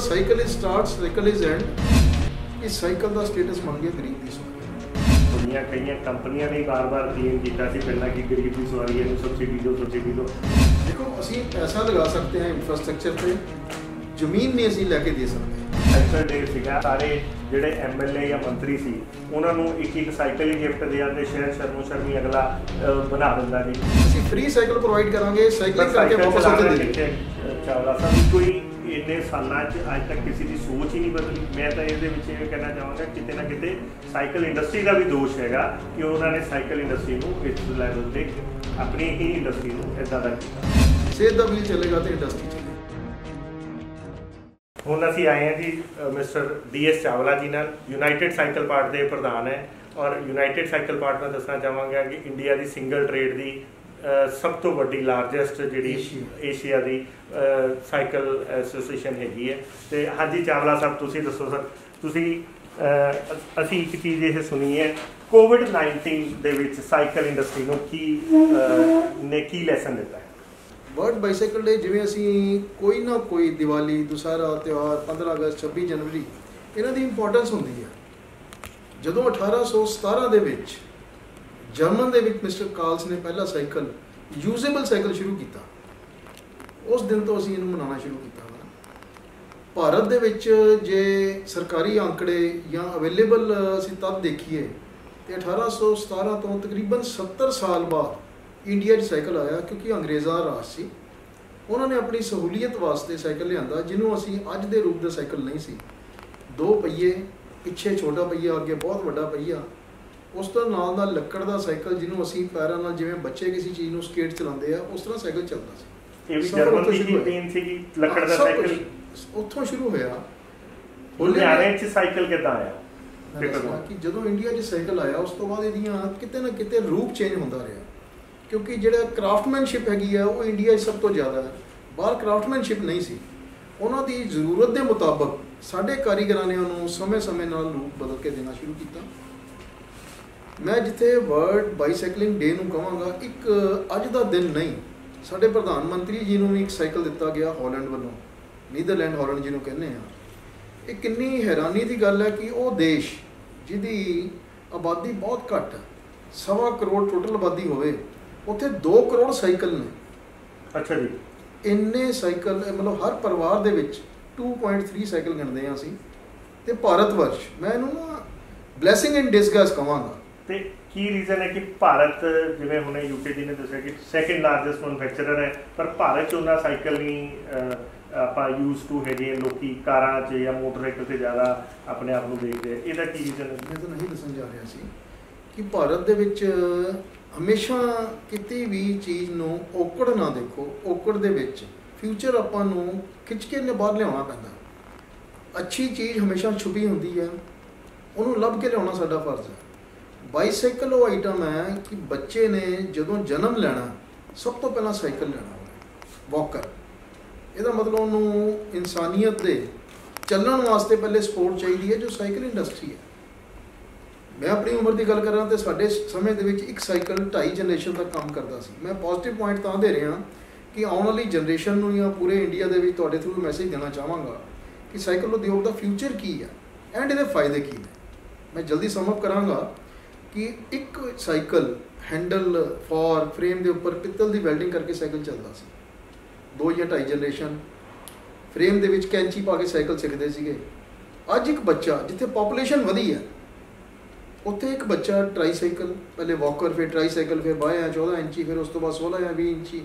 Cycle is start cycle is and इस cycle का status बन गया गरीब की सवारी। दुनिया कई कंपनियां ने बार बार क्लेम किया कि पहला कि गरीब की सवारी है सब्सिडी दो। देखो असी पैसा लगा सकते हैं इंफ्रास्ट्रक्चर पे, जमीन नहीं असी लैके दे सकते। साइकिल डे सीगा, सारे ਜਿਹੜੇ ਐਮਐਲਏ ਜਾਂ ਮੰਤਰੀ ਸੀ ਉਹਨਾਂ ਨੂੰ ਇੱਕ ਸਾਈਕਲ ਹੀ ਗਿਫਟ ਦੇ ਜਾਂਦੇ, ਸ਼ਹਿਰ ਸ਼ਰਮੋ ਸ਼ਰਮੀ ਅਗਲਾ ਬਣਾ ਦਿੰਦਾ ਜੀ। ਅਸੀਂ ਫ੍ਰੀ ਸਾਈਕਲ ਪ੍ਰੋਵਾਈਡ ਕਰਾਂਗੇ, ਸਾਈਕਲਿੰਗ ਕਰਕੇ ਵਾਪਸ ਉੱਥੇ ਦੇ ਚਾਵਲਾ ਸਾਹਿਬ ਕੋਈ ਇੰਨੇ ਸਾਲਾਂ 'ਚ ਅੱਜ ਤੱਕ ਕਿਸੇ ਦੀ ਸੋਚ ਹੀ ਨਹੀਂ ਬਦਲੀ। ਮੈਂ ਤਾਂ ਇਹਦੇ ਵਿੱਚ ਇਹ ਕਹਿਣਾ ਚਾਹਾਂਗਾ ਕਿਤੇ ਨਾ ਕਿਤੇ ਸਾਈਕਲ ਇੰਡਸਟਰੀ ਦਾ ਵੀ ਦੋਸ਼ ਹੈਗਾ ਕਿ ਉਹਨਾਂ ਨੇ ਸਾਈਕਲ ਇੰਡਸਟਰੀ ਨੂੰ ਇਸ ਲੈਵਲ ਤੇ ਆਪਣੀ ਹੀ ਇੰਡਸਟਰੀ ਨੂੰ ਇੱਦਾਂ ਦਾ ਕੀਤਾ। ਸਿਹਤ ਦਾ ਬਿੱਲ ਚੱਲੇਗਾ ਤੇ ਇੰਡਸਟਰੀ ਚੱਲੇਗੀ। ਹੁਣ ਅਸੀਂ ਆਏ ਹਾਂ ਜੀ ਮਿਸਟਰ DS ਚਾਵਲਾ ਜੀ ਨਾਲ, ਯੂਨਾਈਟਿਡ ਸਾਈਕਲ ਪਾਰਟ ਦੇ ਪ੍ਰਧਾਨ ਹੈ। ਔਰ ਯੂਨਾਈਟਿਡ ਸਾਈਕਲ ਪਾਰਟ ਮੈਂ ਦੱਸਣਾ ਚਾਹਾਂਗਾ ਕਿ ਇੰਡੀਆ ਦੀ ਸਿੰਗਲ ਟ੍ਰੇਡ ਦੀ ਸਭ ਤੋਂ ਵੱਡੀ ਲਾਰਜੈਸਟ ਜਿਹੜੀ ਏਸ਼ੀਆ ਦੀ ਸਾਈਕਲ ਐਸੋਸੀਏਸ਼ਨ ਹੈਗੀ ਹੈ। ਤੇ ਹਾਂਜੀ ਚਾਵਲਾ ਸਾਹਿਬ ਤੁਸੀਂ ਦੱਸੋ ਸਰ, ਤੁਸੀਂ ਅਸੀਂ ਇੱਕ ਚੀਜ਼ ਇਹ ਸੁਣੀ ਹੈ COVID-19 ਦੇ ਵਿੱਚ ਸਾਈਕਲ ਇੰਡਸਟਰੀ ਨੂੰ ਕੀ ਲੈਸਨ ਦਿੱਤਾ ਹੈ? वर्ल्ड बाईसाइकिल डे जिवें असी कोई ना कोई दिवाली दुसहरा त्यौहार 15 अगस्त 26 जनवरी इन्हां दी इंपॉर्टेंस होंदी है। जदों 1817 दे विच German they which mister calls ने पहला साइकिल यूजेबल साइकिल शुरू किया, उस दिन तो असी इहनूं मनाना शुरू किया। भारत दे विच जे सरकारी आंकड़े या अवेलेबल असी तद देखीए तो 1817 तो तकरीबन 70 साल बाद इंडिया साइकिल आया, क्योंकि अंग्रेज़ों का राज सी। उन्होंने अपनी सहूलीयत वास्ते साइकिल लिया जिन्हों असी अज के रूप का साइकिल नहीं सी। 2 पहिए पिछे छोटा पहिया अगे बहुत बड़ा पहिया, उस तो नाल दा लक्कड़ का साइकिल जिन्हों असी पैरों नाल जिवें बच्चे किसी चीज़ को स्केट चलाते हैं उस तरह साइकिल चलता सी। उत्थों शुरू होया साइकिल किद्दां आया कि जदों इंडिया साइकिल आया उस तो बाद इहदियां किते ना किते रूप चेंज होंदा रहा, क्योंकि जो क्राफ्टमैनशिप हैगी है वो इंडिया सब तो ज़्यादा है, बाहर क्राफ्टमैनशिप नहीं सी। उन्होंने जरूरत के मुताबिक साढ़े कारीगर ने उन्होंने समय समय नाल रूप बदल के देना शुरू किया। मैं जिथे वर्ल्ड बाईसाइकलिंग डे नूं कहांगा, एक अज का दिन नहीं, साढ़े प्रधानमंत्री जी नूं भी एक साइकिल दिता गया हॉलैंड वालों, नीदरलैंड हॉलैंड जिन्हों कहने हैं। एक कितनी हैरानी की गल है कि वो देश जिहदी आबादी बहुत घट है, 1.25 करोड़ टोटल आबादी होवे, उत्थे 2 करोड़ साइकिल ने। अच्छा जी, इन्ने साइकिल मतलब हर परिवार दे विच 2.3 साइकिल गिणदे हां असीं। ते भारत वर्ष मैं इहनूं ना ब्लैसिंग इन डिसगाइज कहांगा। ते की रीजन है कि भारत जिवें हुणे यूके जी ने दस्सिया कि सैकेंड लार्जेस्ट मैन्युफैक्चरर है, पर भारत च उन्ना साइकिल नहीं ਆਪਾਂ यूज टू है लोग कारां च या मोटरसाइकिल से ज़्यादा अपने आप को देखते हैं। ਇਹਦਾ ਕੀ ਰੀਜ਼ਨ ਹੈ? मैं तो नहीं दसन जा रहा सी कि भारत दे विच हमेशा किसी भी चीज़ नूं औकड़ ना देखो, औकड़ दे विच फ्यूचर आपां नूं खिच के बाहर लियाउणा पैंदा। अच्छी चीज़ हमेशा छुपी होंदी है, उन्होंने लभ के लियाउणा साडा फर्ज है। बाईसाइकिल वो आइटम है कि बच्चे ने जदों जन्म लेना सब तो पहला साइकिल लेना वॉकर। ਇਹਦਾ मतलब उन्होंने इंसानियत दे चलण वास्ते पहले सपोर्ट चाहिए है, जो साइकिल इंडस्ट्री है। मैं अपनी उम्र की गल करा तो साढ़े समय दे विच एक साइकिल 2.5 जनरेशन तक काम करता सी। मैं पॉजिटिव पॉइंट तां दे रहा कि आने वाली जनरेशन नूं या पूरे इंडिया दे विच तुहाडे थ्रू मैसेज देना चाहांगा कि साइकिल उद्योग का फ्यूचर की है एंड इहदे फायदे की ने। मैं जल्दी समअप करांगा कि एक साइकिल हैंडल फॉर फ्रेम के उपर पित्तल की वैल्डिंग करके साइकिल चलता सी। 2 या 2.5 जनरेशन फ्रेम दे विच कैंची पा के साइकिल सीखते थे। अज एक बच्चा जिथे पॉपूलेशन वधी है उत्थे एक बच्चा ट्राईसाइकिल, पहले वॉकर फिर ट्राईसाइकिल फिर 12 या 14 इंची, फिर उस तो बाद 16 या 20 इंची,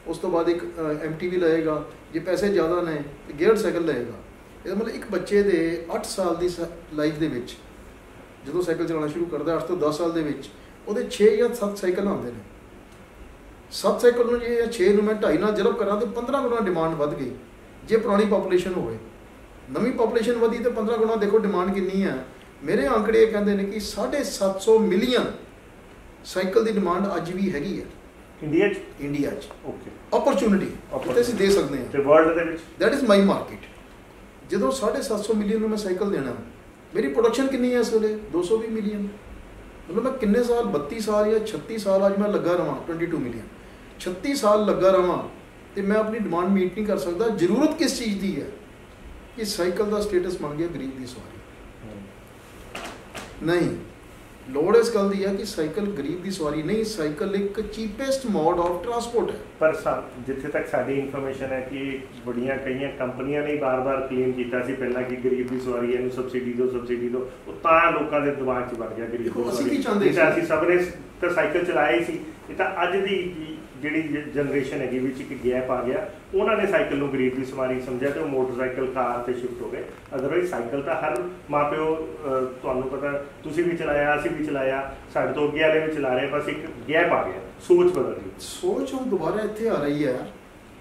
उस तो बाद एक MTV लएगा। जे पैसे ज़्यादा ने तो गियर्ड साइकिल लएगा। ये मतलब एक बच्चे दे 8 साल की लाइफ दे विच जदों साइकिल चलाना शुरू करता 8 तो 10 साल दे विच उहदे 6 या 7 साइकिल आउंदे ने। 7 साइकिल नूं जे 6 नूं मैं 2.5 नाल जरब करा तो 15 गुना डिमांड वध गई। जे पुरानी पॉपूलेशन होवे, नवी पॉपूलेशन वधी तो 15 गुना देखो डिमांड कितनी है। मेरे आंकड़े कहते हैं कि 750 मिलियन साइकिल की डिमांड अज भी हैगी है इंडिया ओके अपॉर्चुनिटी असीं दे सकते हैं world they which. That is my market. जदों 750 मिलियन मैं साइकिल देना, मेरी प्रोडक्शन कितनी है इस वेले 220 मिलियन। मतलब मैं किन्ने साल 32 साल या 36 साल अज मैं लगा रहा 22 मिलियन 36 साल लगा रहा तो मैं अपनी डिमांड मीट नहीं कर सकता। जरूरत किस चीज़ की है कि साइकिल का स्टेटस बन गया गरीब की सवारी। नहीं, लोड़ इस गल की है कि साइकिल गरीब की सवारी नहीं, साइकिल एक चीपेस्ट मोड ऑफ ट्रांसपोर्ट है। पर जिथे तक साडी इन्फॉर्मेशन है कि बड़ियां कई कंपनियां ने बार बार क्लेम किया पहला कि गरीब की सवारी है सब्सिडी दो तां लोगों के दिमाग च बन गया गरीब की सवारी। असीं सब ने तो साइकिल चलाया ही सी, ये तो अज की जी जनरेशन हैगी विच एक गैप आ गया, उन्होंने साइकिल को गरीब की सवारी समझा तो मोटरसाइकिल कार से शिफ्ट हो गए। अदरवाइज साइकिल तो हर माँ प्यो तुहानूं पता तुसीं भी चलाया असीं भी चलाया साडे तो अगे वाले भी चला रहे, बस एक गैप आ गया, सोच बदल गई। सोच हम दोबारा इत्थे आ रही है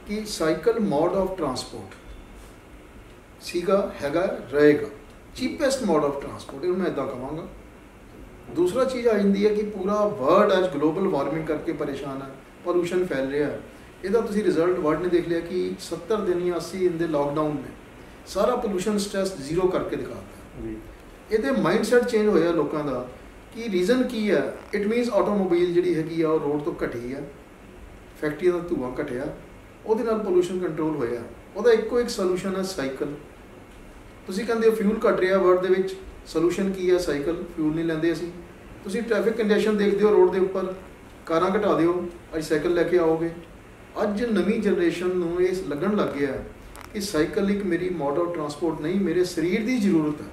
कि साइकिल मोड ऑफ ट्रांसपोर्ट सीगा हैगा रहेगा चीपेस्ट मोड ऑफ ट्रांसपोर्ट, मैं इदा कहूँगा। दूसरा चीज़ आ जाती है कि पूरा वर्ल्ड अज ग्लोबल वार्मिंग करके परेशान है, पोल्यूशन फैल रहा है। ਇਹਦਾ ਤੁਸੀਂ ਰਿਜ਼ਲਟ वर्ल्ड ने देख लिया कि 70 दिन या 80 दिन लॉकडाउन में सारा पोल्यूशन स्ट्रेस जीरो करके दिखाता है। ये माइंडसैट चेंज होया लोगों का कि रीजन की है, इट मीनस ऑटोमोबाइल जी हैगी आ रोड तो घटी है, फैक्ट्रियों का धुआं घटिया, ਉਹਦੇ ਨਾਲ पोल्यूशन कंट्रोल होया। ਉਹਦਾ ਇੱਕੋ ਇੱਕ ਸੋਲੂਸ਼ਨ है साइकिल। ਤੁਸੀਂ ਕਹਿੰਦੇ ਹੋ ਫਿਊਲ ਘਟ ਰਿਹਾ वर्ल्ड ਦੇ ਵਿੱਚ, ਸੋਲੂਸ਼ਨ ਕੀ ਹੈ ਸਾਈਕਲ, ਫਿਊਲ ਨਹੀਂ ਲੈਂਦੇ ਅਸੀਂ। ਤੁਸੀਂ ट्रैफिक कंडीशन देखते हो रोड के उपर, कारां घटा दिओ, अज साइकिल लैके आओगे। अज नवीं जनरेशन नूं इस लगन लग गया कि साइकिल एक मेरी मोड ऑफ ट्रांसपोर्ट नहीं, मेरे शरीर की जरूरत है।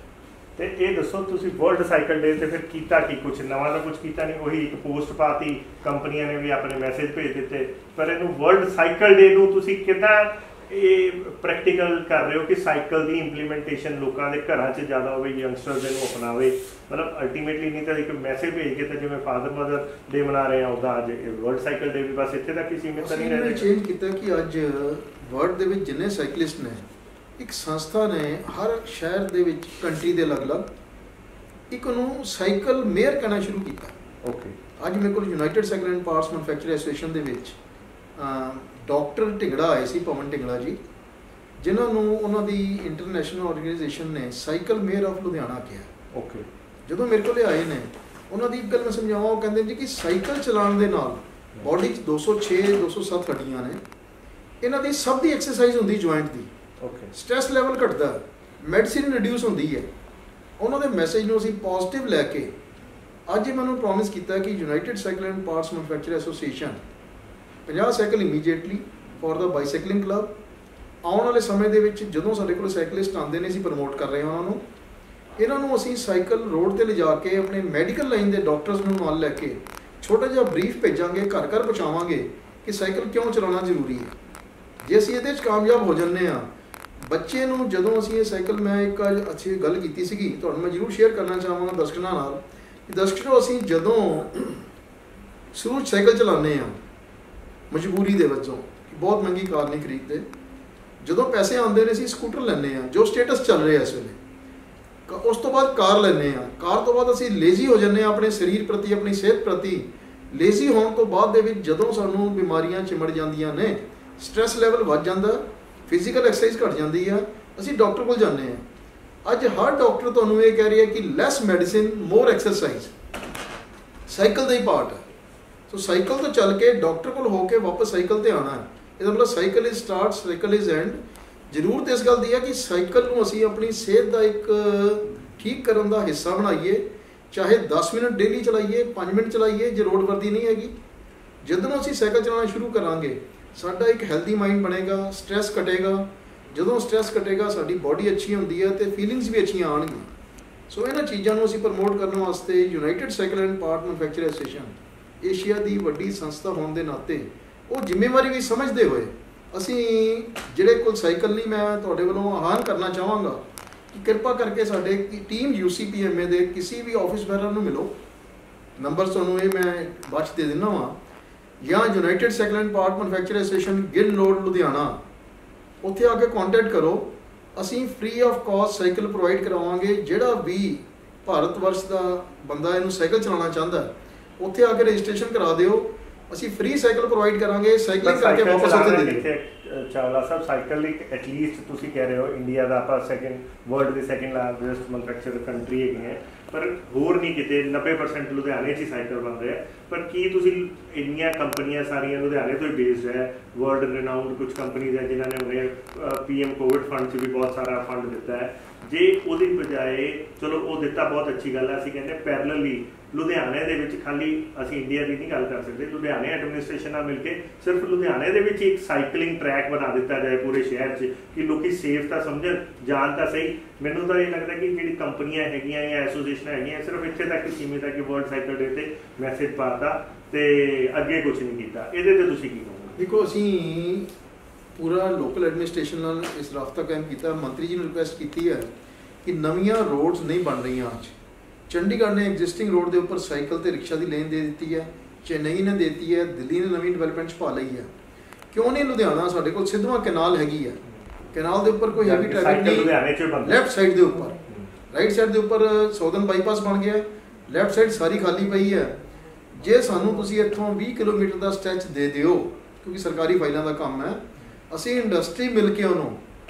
तो ये दसो तुसीं वर्ल्ड साइकिल डे ते फिर कीता की कुछ नवां तो कुछ कीता नहीं, वही एक पोस्ट पाती, कंपनियां ने भी अपने मैसेज भेज दिते, पर इहनूं वर्ल्ड साइकिल डे नूं तुसीं किदां ये प्रैक्टिकल कर रहे हो कि साइकिल की इंप्लीमेंटेशन लोगों के घर च ज़्यादा हो, यंगस्टर्स इन्हूं अपनावे, मतलब अल्टीमेटली नहीं तो एक मैसेज भेज के तो जिवें फादर मदर डे मना रहे हैं उदा अज वर्ल्ड साइकिल डे भी बस इत्थे तक ही सीमित नहीं रह चेंज किया कि अज वर्ल्ड दे विच जिन्ने साइकिलिस्ट ने, एक संस्था ने हर शहर दे विच कंट्री दे अलग अलग एक उन्होंने साइकिल मेयर कहना शुरू किया। ओके, अज मेरे को United Cycle and Parts Manufacturer association they which doctor Dhingra आए सी, पवन ढिंगड़ा जी, जिन्होंने उन्होंने इंटरनेशनल ऑर्गेनाइजेशन ने साइकिल मेयर ऑफ लुधियाना किया। ओके, जो मेरे को आए ने उन्होंने एक गल मैं समझावा, वो कहते जी कि साइकिल चलाने के नाल बॉडी 206 207 हड्डियां ने, इन्हों की सब की एक्सरसाइज होंगी जॉइंट की, स्ट्रैस लैवल घटता, मैडिसिन रिड्यूस होंगी है। उन्होंने मैसेज को असीं पॉजिटिव लैके अज मैंने प्रॉमिस किया कि United Cycle and Parts Manufacturer Association 50 cycle immediately for the bicycling club. आने वाले समय के जो साढ़े को साइकिलिस्ट आते हैं असीं प्रमोट कर रहे हैं उन्होंने, इन्हों असीं साइकिल रोड पर ले जाके अपने मैडिकल लाइन के डॉक्टर्स को नाल लैके छोटा जिहा ब्रीफ भेजांगे, घर घर पहुँचावांगे कि साइकिल क्यों चलाना जरूरी है। जे असीं इहदे च कामयाब हो जाते हैं, बच्चे नूं जदों असीं ये साइकिल, मैं एक अच्छी गल कीती सीगी, तुहानूं मैं जरूर शेयर करना चाहांगा दर्शकों नाल कि दर्शकों असीं जदों शुरू साइकिल चलाने हैं मजबूरी दे वजों, बहुत महंगी कार नहीं खरीदते, जदों पैसे आते हैं असीं स्कूटर लैंदे हैं जो स्टेटस चल रहा है इस वेले, उस तो बाद कार लैंदे हैं, कार तो बाद असीं लेजी हो जाते हैं अपने शरीर प्रति, अपनी सेहत प्रति। लेजी होने तो बाद दे विच जदों सानूं बीमारियां चिमड़ जांदियां ने, स्ट्रैस लैवल वध जांदा, फिजिकल एक्सरसाइज घट जाती है, असीं डॉक्टर कोल जाने हैं। अज हर डॉक्टर तुहानूं ये कह रही है कि लैस मैडिसिन मोर एक्सरसाइज, साइकिल का ही पार्ट है। सो साइकिल तो चल के डॉक्टर को होके वापस साइकिल ते आना है, इसका मतलब cycle is start cycle is and. जरूरत इस गल की है कि साइकिल को असीं अपनी सेहत का एक ठीक करने का हिस्सा बनाइए, चाहे 10 मिनट डेली चलाइए, 5 मिनट चलाइए, जो रोड वर्दी नहीं हैगी। जदों असीं साइकिल चलाना शुरू करांगे साडा एक हैल्दी माइंड बनेगा, स्ट्रैस घटेगा, जदों स्ट्रैस घटेगा साडी बॉडी अच्छी होंदी है तो फीलिंग्स भी अच्छी आउणगीਆਂ। सो इन्हां चीज़ों को असीं प्रमोट करने वास्ते United Cycle and Part Manufacturer association Asia की वड्डी संस्था होने के नाते वो जिम्मेवारी भी समझते हुए असी जिहड़े कोल साइकिल नहीं, मैं तुहाडे वल्लों आह्वान करना चाहांगा कि कृपा करके साडे टीम UCPMA दे किसी भी ऑफिस वगैरह नूं मिलो, नंबर तुहानूं ये मैं बाद दे दिना वा, या United Cycle and Part Manufacturer Association Gill Road Ludhiana, उत्थे आके कॉन्टैक्ट करो। असी free of cost cycle provide करवावांगे। जिहड़ा भी भारत वर्ष का बंदा इहनूं साइकिल चलाना चाहता है उत्थे आके रजिस्ट्रेशन करा दिओ, असी फ्री साइकिल प्रोवाइड करांगे, साइकिलिंग करके वापस उत्थे दे दिओ। चावला साहब साइकिल एटलीस्ट तुसीं कह रहे हो इंडिया का आप सैकेंड वर्ल्ड की सैकेंड लार्जेस्ट मैन्युफैक्चरर कंट्री है, ਪਰ ਹੋਰ ਨਹੀਂ ਕਿਤੇ 90% ਲੁਧਿਆਣੇ 'ਚ ਹੀ ਸਾਈਕਲ ਬਣ ਰਿਹਾ। ਪਰ ਕੀ ਤੁਸੀਂ ਇੰਨੀਆਂ ਕੰਪਨੀਆਂ ਸਾਰੀਆਂ ਲੁਧਿਆਣੇ ਤੋਂ ਹੀ ਬੇਸਡ ਹੈ, ਵਰਲਡ ਰਿਨਾਊਂਡ ਕੁਝ ਕੰਪਨੀਜ਼ ਹੈ ਜਿਨ੍ਹਾਂ ਨੇ ਉਹਨੇ PM ਕੋਵਿਡ ਫੰਡ 'ਚ ਵੀ ਬਹੁਤ ਸਾਰਾ ਫੰਡ ਦਿੱਤਾ ਹੈ, ਜੇ ਉਹਦੀ ਬਜਾਏ ਚਲੋ ਉਹ ਦਿੱਤਾ ਬਹੁਤ ਅੱਛੀ ਗੱਲ ਹੈ, ਅਸੀਂ ਕਹਿੰਦੇ ਪੈਰਲਲੀ ਲੁਧਿਆਣੇ ਦੇ ਵਿੱਚ ਖਾਲੀ ਅਸੀਂ ਇੰਡੀਆ ਦੀ ਨਹੀਂ ਗੱਲ ਕਰ ਸਕਦੇ, ਲੁਧਿਆਣੇ ਐਡਮਿਨਿਸਟ੍ਰੇਸ਼ਨ ਨਾਲ ਮਿਲ ਕੇ ਸਿਰਫ ਲੁਧਿਆਣੇ ਦੇ ਵਿੱਚ ਇੱਕ ਸਾਈਕਲਿੰਗ ਟਰੈਕ ਬਣਾ ਦਿੱਤਾ ਜਾਏ ਪੂਰੇ ਸ਼ਹਿਰ 'ਚ ਕਿ ਲੋਕੀ ਸੇਫ ਤਾਂ ਸਮਝਣ, ਜਾਣ ਤਾਂ ਸਹੀ। ਮੈਨੂੰ ਤਾਂ ਇਹ ਲੱਗਦਾ ਕਿ ਜਿਹੜੀ ਕੰਪਨੀਆਂ ਹੈਗੀਆਂ ਜਾਂ ਐਸੋਸੀਏਸ਼ਨਾਂ ਹੈਗੀਆਂ ਸਿਰਫ ਇੱਥੇ ਤੱਕ ਹੀ ਸੀਮਿਤ ਹੈ ਕਿ ਵਰਲਡ ਸਾਈਕਲ ਡੇ ਤੇ ਮੈਸੇਜ ਪਾਤਾ ਤੇ ਅੱਗੇ ਕੁਝ ਨਹੀਂ ਕੀਤਾ। ਇਹਦੇ ਤੇ ਤੁਸੀਂ ਕੀ ਕਹੋਗੇ? ਦੇਖੋ ਅਸੀਂ ਪੂਰਾ ਲੋਕਲ ਐਡਮਿਨਿਸਟ੍ਰੇਸ਼ਨ ਨਾਲ ਇਸ ਰਾਬਤਾ ਕਾਇਮ ਕੀਤਾ, ਮੰਤਰੀ ਜੀ ਨੂੰ ਰਿਕੁਐਸਟ ਕੀਤੀ ਹੈ ਕਿ ਨਵੀਆਂ ਰੋਡਸ ਨਹੀਂ ਬਣ ਰਹੀਆਂ ਅੱਜ। ਚੰਡੀਗੜ੍ਹ ਨੇ ਐਗਜ਼ਿਸਟਿੰਗ ਰੋਡ ਦੇ ਉੱਪਰ ਸਾਈਕਲ ਤੇ ਰਿਕਸ਼ਾ ਦੀ ਲੇਨ ਦੇ ਦਿੱਤੀ ਹੈ, ਚੇਨਈ ਨੇ ਦੇ ਦਿੱਤੀ ਹੈ, ਦਿੱਲੀ ਨੇ ਨਵੀਂ ਡਿਵੈਲਪਮੈਂਟ 'ਚ ਪਾ ਲਈ ਹੈ। ਕਿਉਂ ਨਹੀਂ ਲੁਧਿਆਣਾ? ਸਾਡੇ ਕੋਲ ਸਿੱਧਵਾਂ ਕੈਨਾਲ ਹੈਗੀ ਹੈ, ਕੈਨਾਲ ਦੇ ਉੱਪਰ ਕੋਈ ਹੈਵੀ ਟ੍ਰੈਫਿਕ ਨਹੀਂ, ਲੈਫਟ ਸਾਈਡ ਦੇ ਉੱਪਰ, ਰਾਈਟ ਸਾਈਡ ਦੇ ਉੱਪਰ ਸਾਊਦਰਨ ਬਾਈਪਾਸ ਬਣ ਗਿਆ, ਲੈਫਟ ਸਾਈਡ ਸਾਰੀ ਖਾਲੀ ਪਈ ਹੈ। ਜੇ ਸਾਨੂੰ ਤੁਸੀਂ ਇੱਥੋਂ 20 ਕਿਲੋਮੀਟਰ ਦਾ ਸਟ੍ਰੈਚ ਦੇ ਦਿਓ, ਕਿਉਂਕਿ ਸਰਕਾਰੀ ਫਾਈਲਾਂ ਦਾ ਕੰਮ ਹੈ, ਅਸੀਂ ਇੰਡਸਟਰੀ ਮਿਲ ਕੇ ਉਹਨੂੰ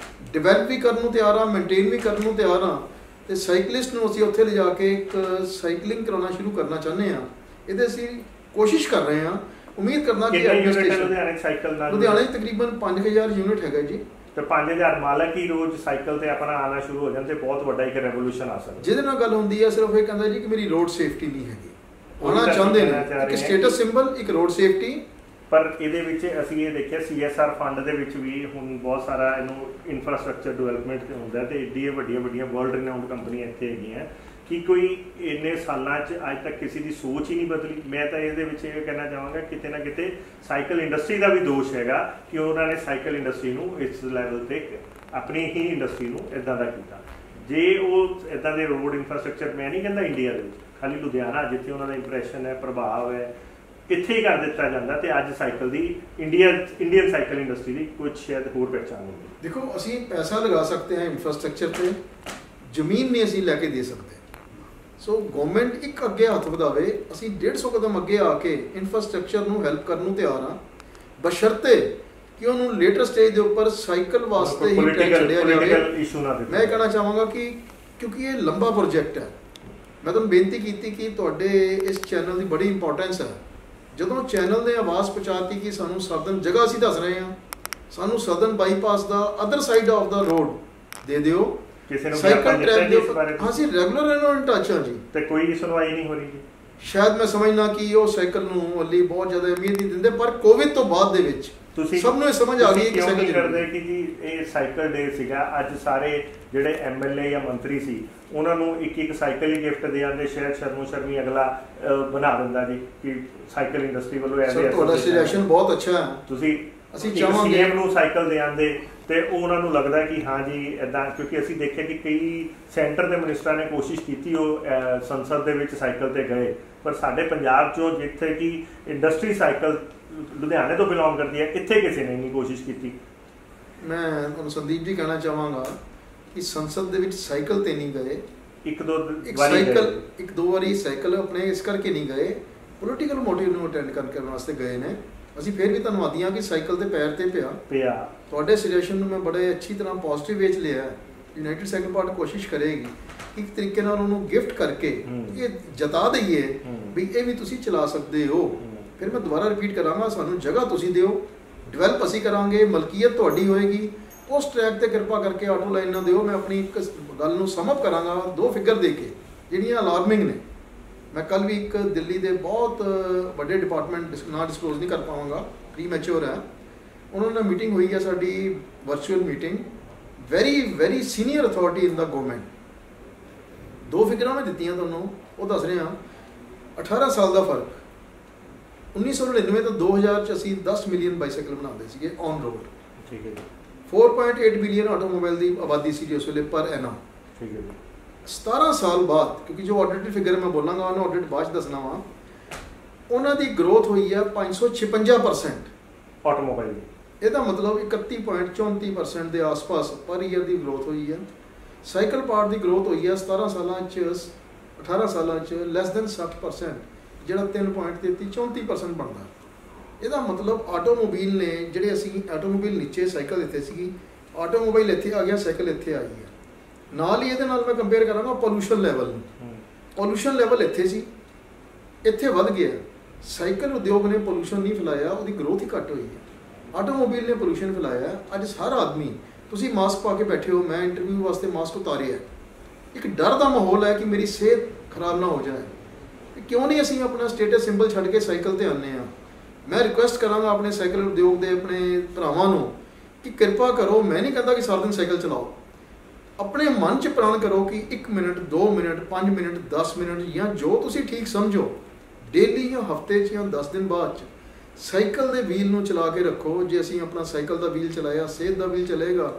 ਡਿਵੈਲਪ ਵੀ ਕਰਨ ਨੂੰ ਤਿਆਰ ਹਾਂ, ਮੇਨਟੇਨ ਵੀ ਕਰਨ ਨੂੰ ਤਿਆਰ ਹਾਂ, ਤੇ ਸਾਈਕਲਿਸਟ ਨੂੰ ਅਸੀਂ ਉੱਥੇ ਲਿਜਾ ਕੇ ਇੱਕ ਸਾਈਕਲਿੰਗ ਕਰਾਉਣਾ ਸ਼ੁਰੂ ਕਰਨਾ ਚਾਹੁੰਦੇ ਹਾਂ। ਇਹਦੇ ਅਸੀਂ ਕੋਸ਼ਿਸ਼ ਕਰ ਰਹੇ ਹਾਂ, ਉਮੀਦ ਕਰਨਾ ਕਿ ਲੁਧਿਆਣੇ ਤਕਰੀਬਨ 5000 ਯੂਨਿਟ ਹੈਗਾ ਜੀ, ਤੇ 5000 ਮਾਲਕ ਹੀ ਰੋਜ਼ ਸਾਈਕਲ ਤੇ ਆਪਣਾ ਆਣਾ ਸ਼ੁਰੂ ਹੋ ਜਾਣ ਤੇ ਬਹੁਤ ਵੱਡਾ ਇੱਕ ਰੈਵੋਲੂਸ਼ਨ ਆ ਸਕਦਾ। ਜਿਹਦੇ ਨਾਲ ਗੱਲ ਹੁੰਦੀ ਹੈ ਸਿਰਫ ਇਹ ਕਹਿੰਦਾ ਜੀ ਕਿ ਮੇਰੀ ਰੋਡ ਸੇਫਟੀ ਨਹੀਂ ਹੈਗੀ, ਆਉਣਾ ਚਾਹੁੰਦੇ ਨੇ ਇੱਕ ਸਟੇਟਸ ਸਿੰਬਲ, ਇੱਕ ਰੋਡ ਸੇਫਟੀ। ਪਰ ਇਹਦੇ ਵਿੱਚ ਅਸੀਂ ਇਹ ਦੇਖਿਆ CSR ਫੰਡ ਦੇ ਵਿੱਚ ਵੀ ਹੁਣ ਬਹੁਤ ਸਾਰਾ ਇਹਨੂੰ ਇਨਫਰਾਸਟ੍ਰਕਚਰ ਡਿਵੈਲਪਮੈਂਟ ਤੇ ਹੁੰਦਾ ਤੇ ਏਡੀਆਂ ਵੱਡੀਆਂ ਵਰਲਡ ਰਿਨਾਊਂਡ ਕੰਪਨੀਆਂ ਇੱਥੇ ਹੈਗੀਆਂ ਕਿ ਕੋਈ ਇੰਨੇ ਸਾਲਾਂ 'ਚ ਅੱਜ ਤੱਕ ਕਿਸੇ ਦੀ ਸੋਚ ਹੀ ਨਹੀਂ ਬਦਲੀ। ਮੈਂ ਤਾਂ ਇਹਦੇ ਵਿੱਚ ਇਹ ਕਹਿਣਾ ਚਾਹਾਂਗਾ ਕਿਤੇ ਨਾ ਕਿਤੇ ਸਾਈਕਲ ਇੰਡਸਟਰੀ ਦਾ ਵੀ ਦੋਸ਼ ਹੈਗਾ ਕਿ ਉਹਨਾਂ ਨੇ ਸਾਈਕਲ ਇੰਡਸਟਰੀ ਨੂੰ ਇਸ ਲੈਵਲ ਤੇ ਆਪਣੀ ਹੀ ਇੰਡਸਟਰੀ ਨੂੰ ਇੱਦਾਂ ਦਾ ਕੀਤਾ। ਜੇ ਉਹ ਇੱਦਾਂ ਦੇ ਰੋਡ ਇਨਫਰਾਸਟ੍ਰਕਚਰ, ਮੈਂ ਨਹੀਂ ਕਹਿੰਦਾ ਇੰਡੀਆ ਦੇ ਵਿੱਚ, ਖਾਲੀ ਲੁਧਿਆਣਾ ਜਿੱਥੇ ਉਹਨਾਂ ਦਾ ਇੰਪਰੈਸ਼ਨ ਹੈ, ਪ੍ਰਭਾਵ ਹੈ, ਇੱਥੇ ਹੀ ਕਰ ਦਿੱਤਾ ਜਾਂਦਾ ਤੇ ਅੱਜ ਸਾਈਕਲ ਦੀ ਇੰਡੀਅਨ ਸਾਈਕਲ ਇੰਡਸਟਰੀ ਦੀ ਕੁਝ ਸ਼ਾਇਦ ਹੋਰ ਪਹਿਚਾਣ ਹੋਵੇ। ਦੇਖੋ ਅਸੀਂ ਪੈਸਾ ਲਗਾ ਸਕਦੇ ਹਾਂ ਇਨਫਰਾਸਟ੍ਰਕਚਰ ਤੇ, ਜ਼ਮੀਨ ਨਹੀਂ ਅਸੀਂ ਲੈ ਕੇ ਦੇ ਸਕਦੇ। ਸੋ ਗਵਰਨਮੈਂਟ ਇੱਕ ਅੱਗੇ ਹੱਥ ਵਧਾਵੇ, ਅਸੀਂ 150 ਕਦਮ ਅੱਗੇ ਆ ਕੇ ਇਨਫਰਾਸਟ੍ਰਕਚਰ ਨੂੰ ਹੈਲਪ ਕਰਨ ਨੂੰ ਤਿਆਰ ਹਾਂ, ਬਸ਼ਰਤੇ ਕਿ ਉਹਨੂੰ ਲੇਟਰ ਸਟੇਜ ਦੇ ਉੱਪਰ ਸਾਈਕਲ ਵਾਸਤੇ ਹੀ ਟੈਕਸ ਛੱਡਿਆ ਜਾਵੇ। ਮੈਂ ਕਹਿਣਾ ਚਾਹਾਂਗਾ ਕਿ ਕਿਉਂਕਿ ਇਹ ਲੰਬਾ ਪ੍ਰੋਜੈਕਟ ਹੈ, ਮੈਂ ਤੁਹਾਨੂੰ ਬੇਨਤੀ ਕੀਤੀ ਕਿ ਤੁਹਾਡੇ ਇਸ ਚੈਨਲ ਦੀ ਬੜੀ ਇੰਪੋਰਟੈਂਸ ਹੈ। ਜਦੋਂ ਚੈਨਲ ਨੇ ਆਵਾਜ਼ ਪਹੁੰਚਾਤੀ ਕਿ ਸਾਨੂੰ ਸਦਨ ਜਗ੍ਹਾ ਅਸੀਂ ਦੱਸ ਰਹੇ ਹਾਂ, ਸਾਨੂੰ ਸਦਨ bypass the other side of the road ਦੇ ਦਿਓ, ਸਾਈਕਲ ਟਰੈਕ ਦੇ ਉੱਪਰ ਅਸੀਂ ਰੈਗੂਲਰ ਇਹਨਾਂ ਨੂੰ ਟੱਚ ਹਾਂ ਜੀ, ਤੇ ਕੋਈ ਸੁਣਵਾਈ ਨਹੀਂ ਹੋ ਰਹੀ ਜੀ। ਸ਼ਾਇਦ ਮੈਂ ਸਮਝਣਾ ਕਿ ਉਹ ਸਾਈਕਲ ਨੂੰ ਅੱਲੀ ਬਹੁਤ ਜ਼ਿਆਦਾ ਅਹਿਮੀਅਤ ਨਹੀਂ ਦਿੰਦੇ, ਪਰ ਕੋਵਿਡ ਤੋਂ ਬਾਅਦ ਦੇ ਵਿੱਚ ਤੁਸੀਂ ਸਭ ਨੂੰ ਇਹ ਸਮਝ ਆ ਗਈ ਕਿ ਸਾਈਕਲ ਕਰਦੇ ਕਿ ਜੀ ਇਹ ਸਾਈਕਲ ਡੇ ਸੀਗਾ, ਅੱਜ ਸਾਰੇ ਜਿਹੜੇ MLA ਜਾਂ ਮੰਤਰੀ ਸੀ ਉਹਨਾਂ ਨੂੰ ਇੱਕ ਸਾਈਕਲ ਹੀ ਗਿਫਟ ਦੇ ਆਂਦੇ, ਸ਼ਾਇਦ ਸ਼ਰਮੀ ਅਗਲਾ ਬਣਾ ਦਿੰਦਾ ਜੀ ਕਿ ਸਾਈਕਲ ਇੰਡਸਟਰੀ ਵੱਲੋਂ ਤੁਹਾਡਾ ਸੁਜੈਸ਼ਨ ਬਹੁਤ ਅੱਛਾ ਹੈ। ਤੁਸੀਂ ਅਸੀਂ ਚਾਹਾਂਗੇ CM ਨੂੰ ਸਾਈਕਲ ਦੇ ਆਂਦੇ ਤੇ ਉਹਨਾਂ ਨੂੰ ਲੱਗਦਾ ਕਿ ਹਾਂ ਜੀ ਇੱਦਾਂ, ਕਿਉਂਕਿ ਅਸੀਂ ਦੇਖਿਆ ਕਿ ਕਈ ਸੈਂਟਰ ਦੇ ਮਿਨਿਸਟਰਾਂ ਨੇ ਕੋਸ਼ਿਸ਼ ਕੀਤੀ, ਉਹ ਸੰਸਦ ਦੇ ਵਿੱਚ ਸਾਈਕਲ ਤੇ ਗਏ, ਪਰ ਸਾਡੇ ਪੰਜਾਬ 'ਚੋਂ ਜਿੱਥੇ ਕਿ ਇੰਡਸਟਰੀ ਸਾਈਕਲ ਲੁਧਿਆਣੇ ਤੋਂ ਬਿਲੋਂਗ ਕਰਦੀ ਹੈ, ਇੱਥੇ ਕਿਸੇ ਨੇ ਨਹੀਂ ਕੋਸ਼ਿਸ਼ ਕੀਤੀ। ਮੈਂ ਤੁਹਾਨੂੰ ਸੰਦੀਪ ਜੀ ਕਹਿਣਾ ਚਾਹਾਂਗਾ ਕਿ ਸੰਸਦ ਦੇ ਵਿੱਚ ਸਾਈਕਲ ਤੇ ਨਹੀਂ ਗਏ, ਇੱਕ ਦੋ ਵਾਰੀ ਸਾਈਕਲ ਆਪਣੇ ਇਸ ਕਰਕੇ ਨਹੀਂ ਗਏ, ਪੋਲੀਟੀਕਲ ਮੋਟਿਵ ਨੂੰ ਅਟੈਂਡ ਕਰਨ ਵਾਸਤੇ ਗਏ ਨੇ। ਅਸੀਂ ਫਿਰ ਵੀ ਧੰਨਵਾਦੀ ਹਾਂ ਕਿ ਸਾਈਕਲ ਤੇ ਪੈਰ ਤੇ ਪਿਆ। ਤੁਹਾਡੇ ਸੁਜੈਸ਼ਨ ਨੂੰ ਮੈਂ ਬੜੇ ਅੱਛੀ ਤਰ੍ਹਾਂ ਪੋਜ਼ਿਟਿਵ ਵੇਚ ਲਿਆ। ਯੂਨਾਈਟਿਡ ਸਾਈਕਲ ਪਾਰਟੀ ਕੋਸ਼ਿਸ਼ ਕਰੇਗੀ ਇੱਕ ਤਰੀਕੇ ਨਾਲ ਉਹਨੂੰ ਗਿਫਟ ਕਰਕੇ ਇਹ ਜਤਾ ਦਈਏ ਵੀ ਇਹ ਵੀ ਤੁਸੀਂ ਚਲਾ ਸਕਦੇ ਹੋ। ਫਿਰ ਮੈਂ ਦੁਬਾਰਾ ਰਿਪੀਟ ਕਰਾਂਗਾ, ਸਾਨੂੰ ਜਗ੍ਹਾ ਤੁਸੀਂ ਦਿਓ, ਡਿਵੈਲਪ ਅਸੀਂ ਕਰਾਂਗੇ, ਮਲਕੀਅਤ ਤੁਹਾਡੀ ਹੋਏਗੀ। ਉਸ ਟਰੈਕ ਤੇ ਕਿਰਪਾ ਕਰਕੇ ਆਟੋ ਲਾਈਨਾਂ ਦਿਓ। ਮੈਂ ਆਪਣੀ ਇੱਕ ਗੱਲ ਨੂੰ ਸਮਅਪ ਕਰਾਂਗਾ 2 ਫਿਗਰ ਦੇ ਕੇ ਜਿਹੜੀਆਂ ਅਲਾਰਮਿੰਗ ਨੇ। ਮੈਂ ਕੱਲ ਵੀ ਇੱਕ ਦਿੱਲੀ ਦੇ ਬਹੁਤ ਵੱਡੇ ਡਿਪਾਰਟਮੈਂਟ ਨਾ ਡਿਸਕਲੋਜ਼ ਨਹੀਂ ਕਰ ਪਾਵਾਂਗਾ, ਪ੍ਰੀ ਮੈਚੋਰ ਹੈ, ਉਹਨਾਂ ਨਾਲ ਮੀਟਿੰਗ ਹੋਈ ਹੈ ਸਾਡੀ, virtual meeting, very senior authority in the government. 2 ਫਿਗਰਾਂ ਮੈਂ ਦਿੱਤੀਆਂ ਤੁਹਾਨੂੰ, ਉਹ ਦੱਸ ਰਹੇ ਹਾਂ। 18 ਸਾਲ ਦਾ ਫਰਕ, 1999 ਤੋਂ 2000 'ਚ ਅਸੀਂ 10 ਮਿਲੀਅਨ ਬਾਈਸਾਈਕਲ ਬਣਾਉਂਦੇ ਸੀਗੇ ਔਨ ਰੋਡ। ਠੀਕ ਹੈ ਜੀ। 4.8 ਬਿਲੀਅਨ ਆਟੋਮੋਬਾਈਲ ਦੀ ਆਬਾਦੀ ਸੀ ਉਸ ਵੇਲੇ ਪਰ ਐਨਮ। ਠੀਕ ਹੈ ਜੀ। 17 ਸਾਲ ਬਾਅਦ, ਕਿਉਂਕਿ ਜੋ ਆਡਿਟਡ ਫਿਗਰ ਮੈਂ ਬੋਲਾਂਗਾ ਉਹਨੂੰ ਆਡਿਟ ਬਾਅਦ 'ਚ ਦੱਸਣਾ ਵਾ, ਉਹਨਾਂ ਦੀ ਗਰੋਥ ਹੋਈ ਹੈ 556% ਆਟੋਮੋਬਾਈਲ ਦੀ। ਇਹਦਾ ਮਤਲਬ 31.34% ਦੇ ਆਸ-ਪਾਸ ਪਰ ਈਅਰ ਦੀ ਗਰੋਥ ਹੋਈ ਹੈ। ਸਾਈਕਲ ਪਾਰਟ ਦੀ ਗਰੋਥ ਹੋਈ ਹੈ 17 ਸਾਲਾਂ 'ਚ 18 ਸਾਲਾਂ 'ਚ ਲੈਸ ਦੈਨ 60%, ਜਿਹੜਾ 3.33 34% ਬਣਦਾ। ਇਹਦਾ ਮਤਲਬ ਆਟੋਮੋਬਾਈਲ ਨੇ, ਜਿਹੜੇ ਅਸੀਂ ਆਟੋਮੋਬਾਈਲ ਨੀਚੇ ਸਾਈਕਲ ਇੱਥੇ ਸੀਗੀ, ਆਟੋਮੋਬਾਈਲ ਇੱਥੇ ਆ ਗਿਆ, ਸਾਈਕਲ ਇੱਥੇ ਆਈ ਹੈ। ਨਾਲ ਹੀ ਇਹਦੇ ਨਾਲ ਮੈਂ ਕੰਪੇਅਰ ਕਰਾਂਗਾ ਪੋਲੂਸ਼ਨ ਲੈਵਲ ਨੂੰ। ਪੋਲੂਸ਼ਨ ਲੈਵਲ ਇੱਥੇ ਸੀ, ਇੱਥੇ ਵੱਧ ਗਿਆ। ਸਾਈਕਲ ਉਦਯੋਗ ਨੇ ਪੋਲੂਸ਼ਨ ਨਹੀਂ ਫੈਲਾਇਆ, ਉਹਦੀ ਗਰੋਥ ਹੀ ਘੱਟ ਹੋਈ ਹੈ। ਆਟੋਮੋਬਾਈਲ ਨੇ ਪੋਲੂਸ਼ਨ ਫੈਲਾਇਆ। ਅੱਜ ਸਾਰਾ ਆਦਮੀ, ਤੁਸੀਂ ਮਾਸਕ ਪਾ ਕੇ ਬੈਠੇ ਹੋ, ਮੈਂ ਇੰਟਰਵਿਊ ਵਾਸਤੇ ਮਾਸਕ ਉਤਾਰਿਆ, ਇੱਕ ਡਰ ਦਾ ਮਾਹੌਲ ਹੈ ਕਿ ਮੇਰੀ ਸਿਹਤ ਖਰਾਬ ਨਾ ਹੋ ਜਾਏ। ਕਿਉਂ ਨਹੀਂ ਅਸੀਂ ਆਪਣਾ ਸਟੇਟਸ ਸਿੰਬਲ ਛੱਡ ਕੇ ਸਾਈਕਲ ਤੇ ਆਉਂਦੇ ਹਾਂ। ਮੈਂ ਰਿਕੁਐਸਟ ਕਰਾਂਗਾ ਆਪਣੇ ਸਾਈਕਲ ਉਦਯੋਗ ਦੇ ਆਪਣੇ ਭਰਾਵਾਂ ਨੂੰ ਕਿ ਕਿਰਪਾ ਕਰੋ, ਮੈਂ ਨਹੀਂ ਕਹਿੰਦਾ ਕਿ ਸਾਰਾ ਦਿਨ ਸਾਈਕਲ ਚਲਾਓ, ਆਪਣੇ ਮਨ 'ਚ ਪ੍ਰਣ ਕਰੋ ਕਿ 1 ਮਿੰਟ 2 ਮਿੰਟ 5 ਮਿੰਟ 10 ਮਿੰਟ ਜਾਂ ਜੋ ਤੁਸੀਂ ਠੀਕ ਸਮਝੋ, ਡੇਲੀ ਜਾਂ ਹਫਤੇ 'ਚ ਜਾਂ 10 ਦਿਨ ਬਾਅਦ 'ਚ ਸਾਈਕਲ ਦੇ ਵੀਲ ਨੂੰ ਚਲਾ ਕੇ ਰੱਖੋ। ਜੇ ਅਸੀਂ ਆਪਣਾ ਸਾਈਕਲ ਦਾ ਵੀਲ ਚਲਾਇਆ, ਸਿਹਤ ਦਾ ਵੀਲ ਚੱਲੇਗਾ,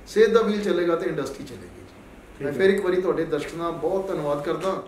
ਸਿਹਤ ਦਾ ਵੀਲ ਚੱਲੇਗਾ ਤਾਂ ਇੰਡਸਟਰੀ ਚੱਲੇਗੀ। ਮੈਂ ਫਿਰ ਇੱਕ ਵਾਰੀ ਤੁਹਾਡੇ ਦਰਸ਼ਕਾਂ ਦਾ ਬਹੁਤ ਧੰਨਵਾਦ ਕਰਦਾ।